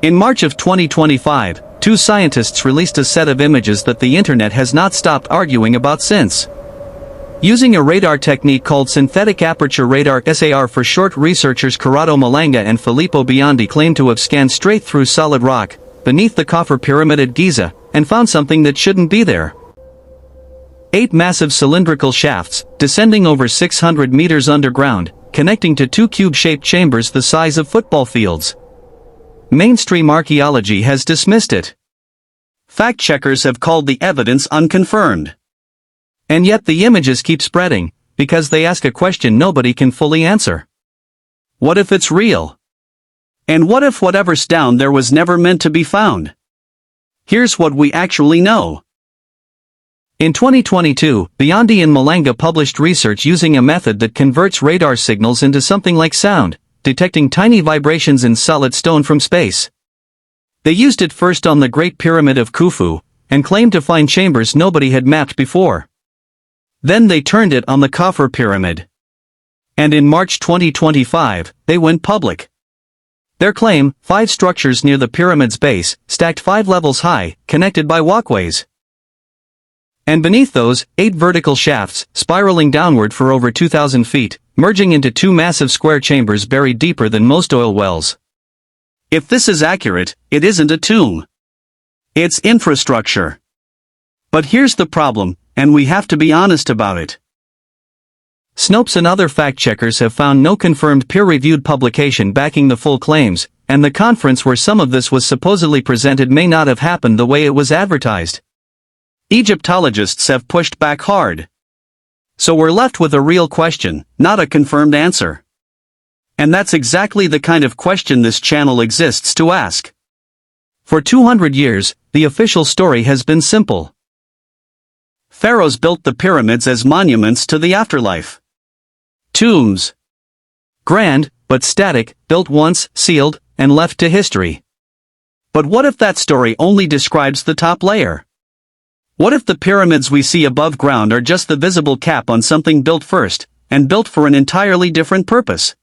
In March of 2025, two scientists released a set of images that the internet has not stopped arguing about since. Using a radar technique called synthetic aperture radar (SAR for short, researchers Corrado Malanga and Filippo Biondi claim to have scanned straight through solid rock, beneath the Khafre Pyramid at Giza, and found something that shouldn't be there. 8 massive cylindrical shafts, descending over 600 meters underground, connecting to 2 cube-shaped chambers the size of football fields. Mainstream archaeology has dismissed it. Fact-checkers have called the evidence unconfirmed. And yet the images keep spreading, because they ask a question nobody can fully answer. What if it's real? And what if whatever's down there was never meant to be found? Here's what we actually know. In 2022, Biondi and Malanga published research using a method that converts radar signals into something like sound, detecting tiny vibrations in solid stone from space. They used it first on the Great Pyramid of Khufu, and claimed to find chambers nobody had mapped before. Then they turned it on the Khafre Pyramid. And in March 2025, they went public. Their claim, 5 structures near the pyramid's base, stacked 5 levels high, connected by walkways. And beneath those, 8 vertical shafts, spiraling downward for over 2,000 feet, merging into 2 massive square chambers buried deeper than most oil wells. If this is accurate, it isn't a tomb. It's infrastructure. But here's the problem, and we have to be honest about it. Snopes and other fact-checkers have found no confirmed peer-reviewed publication backing the full claims, and the conference where some of this was supposedly presented may not have happened the way it was advertised. Egyptologists have pushed back hard. So we're left with a real question, not a confirmed answer. And that's exactly the kind of question this channel exists to ask. For 200 years, the official story has been simple. Pharaohs built the pyramids as monuments to the afterlife. Tombs. Grand, but static, built once, sealed, and left to history. But what if that story only describes the top layer? What if the pyramids we see above ground are just the visible cap on something built first, and built for an entirely different purpose?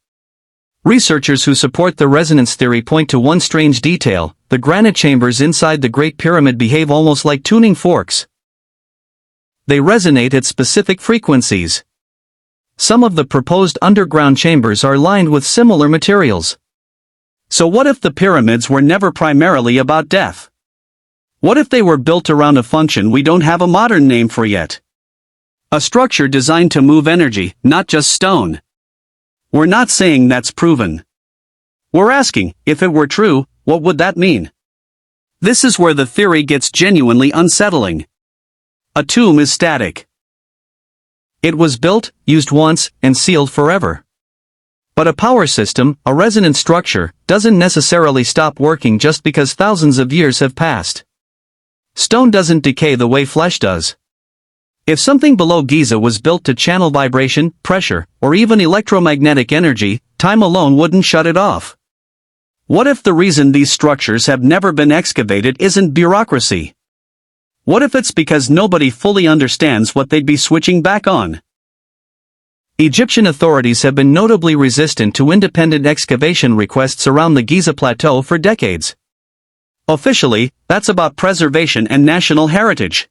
Researchers who support the resonance theory point to one strange detail: the granite chambers inside the Great Pyramid behave almost like tuning forks. They resonate at specific frequencies. Some of the proposed underground chambers are lined with similar materials. So what if the pyramids were never primarily about death? What if they were built around a function we don't have a modern name for yet? A structure designed to move energy, not just stone. We're not saying that's proven. We're asking, if it were true, what would that mean? This is where the theory gets genuinely unsettling. A tomb is static. It was built, used once, and sealed forever. But a power system, a resonant structure, doesn't necessarily stop working just because thousands of years have passed. Stone doesn't decay the way flesh does. If something below Giza was built to channel vibration, pressure, or even electromagnetic energy, time alone wouldn't shut it off. What if the reason these structures have never been excavated isn't bureaucracy? What if it's because nobody fully understands what they'd be switching back on? Egyptian authorities have been notably resistant to independent excavation requests around the Giza Plateau for decades. Officially, that's about preservation and national heritage.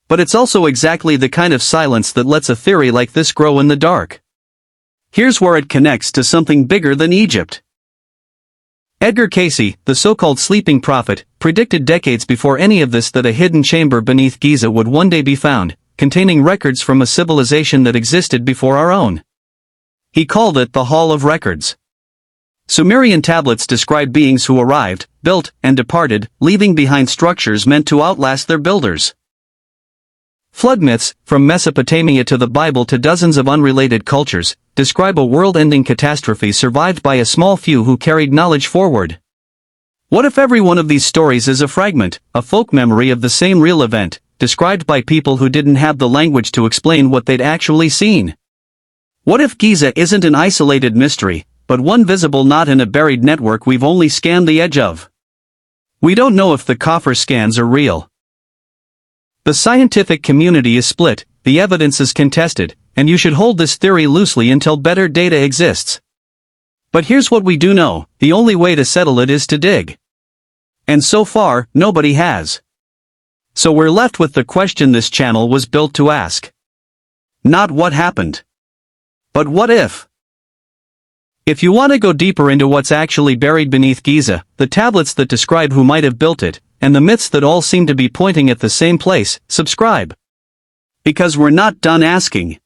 But it's also exactly the kind of silence that lets a theory like this grow in the dark. Here's where it connects to something bigger than Egypt. Edgar Cayce, the so-called sleeping prophet, predicted decades before any of this that a hidden chamber beneath Giza would one day be found, containing records from a civilization that existed before our own. He called it the Hall of Records. Sumerian tablets describe beings who arrived, built, and departed, leaving behind structures meant to outlast their builders. Flood myths, from Mesopotamia to the Bible to dozens of unrelated cultures, describe a world-ending catastrophe survived by a small few who carried knowledge forward. What if every one of these stories is a fragment, a folk memory of the same real event, described by people who didn't have the language to explain what they'd actually seen? What if Giza isn't an isolated mystery, but one visible knot in a buried network we've only scanned the edge of? We don't know if the Khafre scans are real. The scientific community is split, the evidence is contested, and you should hold this theory loosely until better data exists. But here's what we do know: the only way to settle it is to dig. And so far, nobody has. So we're left with the question this channel was built to ask. Not what happened, but what if? If you want to go deeper into what's actually buried beneath Giza, the tablets that describe who might have built it, and the myths that all seem to be pointing at the same place, subscribe. Because we're not done asking.